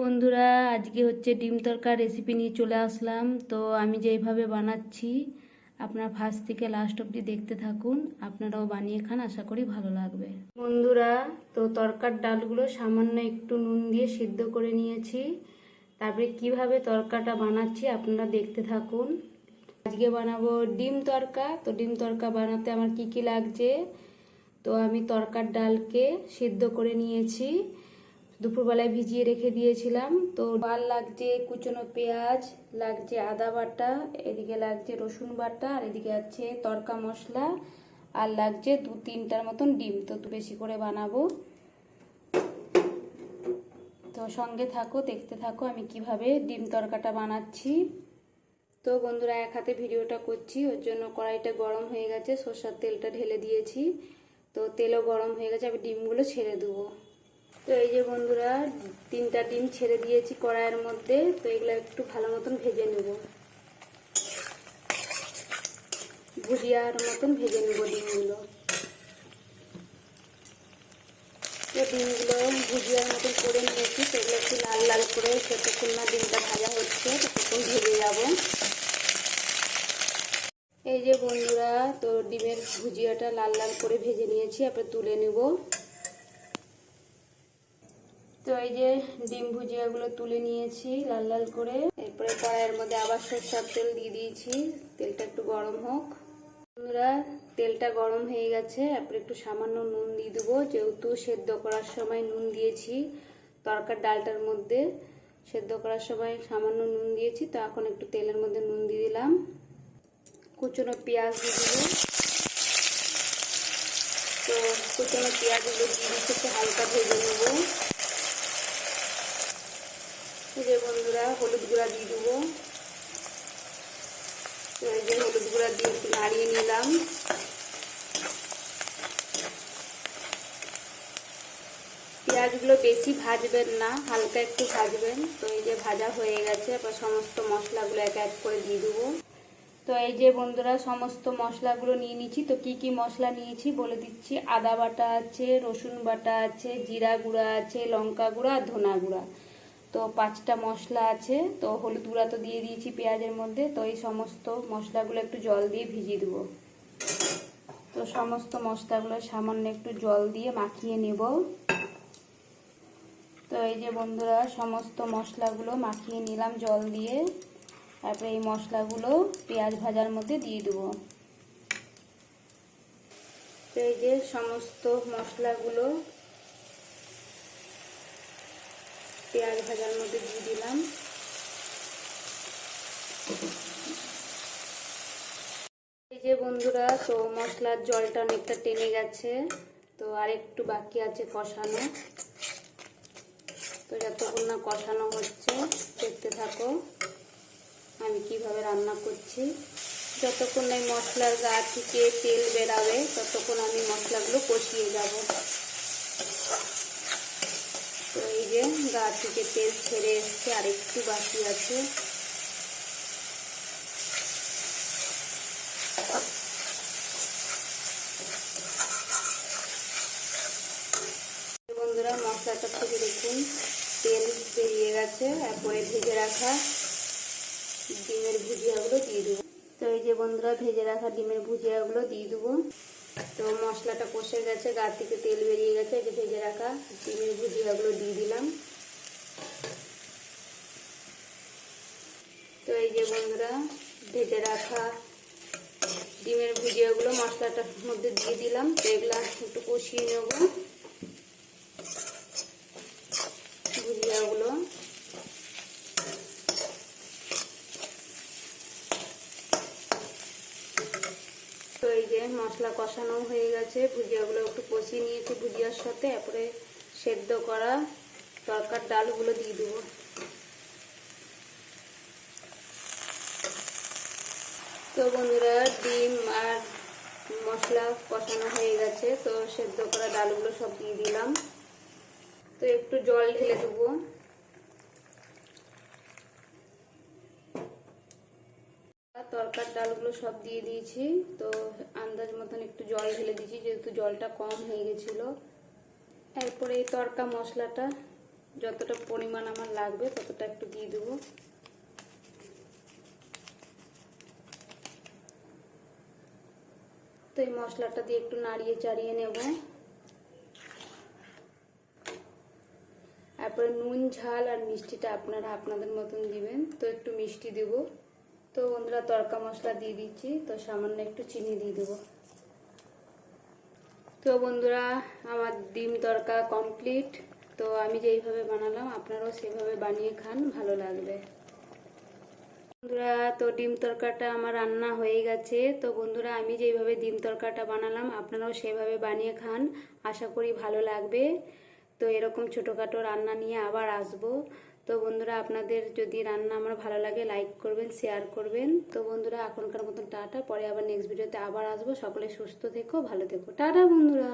বন্ধুরা, আজকে হচ্ছে ডিম তরকার রেসিপি নিয়ে চলে আসলাম। তো আমি যেইভাবে বানাচ্ছি আপনারা ফার্স্ট থেকে লাস্ট অবধি দেখতে থাকুন, আপনারাও বানিয়ে খান, আশা করি ভালো লাগবে। বন্ধুরা, তো তরকার ডালগুলো সামান্য একটু নুন দিয়ে সিদ্ধ করে নিয়েছি। তারপরে কিভাবে তরকাটা বানাচ্ছি আপনারা দেখতে থাকুন। আজকে বানাবো ডিম তরকা। তো ডিম তরকা বানাতে আমার কি কি লাগছে, তো আমি তরকার ডালকে সিদ্ধ করে নিয়েছি, দুপুরবেলায় ভিজিয়ে রেখে দিয়েছিলাম। তো ডাল লাগছে, কুচনো পেঁয়াজ লাগছে, আদা বাটা, এদিকে লাগছে রসুন বাটা, আর এদিকে আছে তরকা মশলা, আর লাগছে 2-3টার মতন ডিম। তো বেশি করে বানাবো, তো সঙ্গে থাকো, দেখতে থাকো আমি কিভাবে ডিম তরকাটা বানাচ্ছি। তো বন্ধুরা, এক হাতে ভিডিওটা করছি, ওর জন্য কড়াইটা গরম হয়ে গেছে, সরষের তেলটা ঢেলে দিয়েছি। তো তেলও গরম হয়ে গেছে, আমি ডিমগুলো ছেড়ে দেবো। তো এই যে বন্ধুরা, 3টা ডিম ছেড়ে দিয়েছি কড়াইয়ের মধ্যে। তো এগুলো একটু ভালো মতন ভেজে নেব, ভুজিয়ার মতন ভেজে নেব ডিমগুলো। তো ডিমগুলো ভুজিয়ার মতন করে নিয়েছি, সেগুলো একটু লাল লাল করে যতক্ষণ না ডিমটা ভাজা হচ্ছে ততক্ষণ ভেজে যাব। এই যে বন্ধুরা, তো ডিমের ভুজিয়াটা লাল লাল করে ভেজে নিয়েছি, এবার তুলে নেব। তো এই যে ডিম ভুজিয়াগুলো তুলে নিয়েছি লাল লাল করে। এরপরে কড়াইয়ের মধ্যে আবার সরষের তেল দিয়ে দিয়েছি, তেলটা একটু গরম হোক। বন্ধুরা, তেলটা গরম হয়ে গেছে, এরপরে একটু সামান্য নুন দিয়ে দেবো, যেহেতু সেদ্ধ করার সময় নুন দিয়েছি তরকার ডালটার মধ্যে, সেদ্ধ করার সময় সামান্য নুন দিয়েছি। তো এখন একটু তেলের মধ্যে নুন দিয়ে দিলাম, কুচনো পেঁয়াজ দিয়ে দেবো। তো কুচনো পেঁয়াজগুলো দিয়ে দিচ্ছি, একটু হালকা ভেজে নেবো। এই যে বন্ধুরা, হলুদ গুঁড়া দিয়ে দেবো। তো এই যে হলুদ গুঁড়া দিয়ে একটু নাড়িয়ে নিলাম। পেঁয়াজগুলো বেশি ভাজবেন না, হালকা একটু ভাজবেন। তো এই যে ভাজা হয়ে গেছে, এবার সমস্ত মশলাগুলো এক এক করে দিয়ে দেবো। তো এই যে বন্ধুরা, সমস্ত মশলাগুলো নিয়ে নিচ্ছি। তো কি কি মশলা নিয়েছি বলে দিচ্ছি। আদা বাটা আছে, রসুন বাটা আছে, জিরা গুঁড়া আছে, লঙ্কা গুঁড়া আর ধনা গুঁড়া। তো 5টা মশলা আছে। তো হলুদ গুঁড়া তো দিয়ে দিয়েছি পেঁয়াজের মধ্যে। তো এই সমস্ত মশলাগুলো একটু জল দিয়ে ভিজিয়ে দেবো। তো সমস্ত মশলাগুলো সামান্য একটু জল দিয়ে মাখিয়ে নেব। তো এই যে বন্ধুরা, সমস্ত মশলাগুলো মাখিয়ে নিলাম জল দিয়ে। তারপরে এই মশলাগুলো পেঁয়াজ ভাজার মধ্যে দিয়ে দেবো। তো এই যে সমস্ত মশলাগুলো পেঁয়াজ ভাজার মধ্যে দিয়ে দিলাম। এই যে বন্ধুরা, তো মশলার জলটা অনেকটা টেনে গেছে, তো আর একটু বাকি আছে কষানো। তো যতক্ষণ না কষানো হচ্ছে দেখতে থাকো আমি কিভাবে রান্না করছি। যতক্ষণ এই মশলার গা থেকে তেল বেরাবে ততক্ষণ আমি মশলাগুলো কষিয়ে যাব। তো এই যে গা থেকে তেল ছেড়ে এসছে, আর একটু বাকি আছে। বন্ধুরা, মশলাটা থেকে দেখুন তেল বেরিয়ে গেছে। এরপরে ভেজে রাখা ডিমের ভুজিয়াগুলো দিয়ে দেবো। তো এই যে বন্ধুরা, ভেজে রাখা ডিমের ভুজিয়াগুলো দিয়ে দেবো। তো মশলাটা কষে গেছে, গা থেকে তেল বেরিয়ে গেছে। এই যে ভেজে রাখা ডিমের ভুজিয়াগুলো দিয়ে দিলাম। তো এই যে বন্ধুরা, ভেজে রাখা ডিমের ভুজিয়াগুলো মশলাটার মধ্যে দিয়ে দিলাম। তো এগুলো একটু কষিয়ে নেব ভুজিয়াগুলো। তো এই যে মশলা কষানো হয়ে গেছে, ভুজিয়াগুলো একটু কষিয়ে নিয়েছি ভুজিয়ার সাথে। এরপরে সেদ্ধ করা তরকার ডালগুলো দিয়ে দেবো। তো বন্ধুরা, ডিম আর মশলা কষানো হয়ে গেছে, তো সেদ্ধ করা ডালগুলো সব দিয়ে দিলাম। তো একটু জল ঢেলে দেবো। তরকার ডালগুলো সব দিয়ে দিয়েছি। তো আন্দাজ মতন একটু জল ঢেলে দিয়েছি, যেহেতু জলটা কম হয়ে গেছিলো। এরপরে এই তরকা মশলাটা যতটা পরিমাণ আমার লাগবে ততটা একটু দিয়ে দেবো। তো এই মশলাটা দিয়ে একটু নাড়িয়ে চাড়িয়ে নেব। তারপরে নুন ঝাল আর মিষ্টিটা আপনারা আপনাদের মতন দিবেন। তো একটু মিষ্টি দেব। তো বন্ধুরা তড়কা মশলা দিয়ে দিচ্ছি, তো সামান্য একটু চিনি দিয়ে দেবো। তো বন্ধুরা আমার ডিম তড়কা কমপ্লিট। তো আমি যেইভাবে বানালাম আপনারাও সেভাবে বানিয়ে খান, ভালো লাগবে। বন্ধুরা তো ডিম তড়কাটা আমার রান্না হয়ে গেছে। তো বন্ধুরা আমি যেইভাবে ডিম তড়কাটা বানালাম আপনারাও সেভাবে বানিয়ে খান, আশা করি ভালো লাগবে। তো এরকম ছোটোখাটো রান্না নিয়ে আবার আসবো। তো বন্ধুরা আপনাদের যদি রান্না আমার ভালো লাগে লাইক করবেন, শেয়ার করবেন। তো বন্ধুরা এখনকার মতন টাটা, পরে আবার নেক্সট ভিডিওতে আবার আসবো। সকলে সুস্থ থেকো, ভালো থেকো, টাটা বন্ধুরা।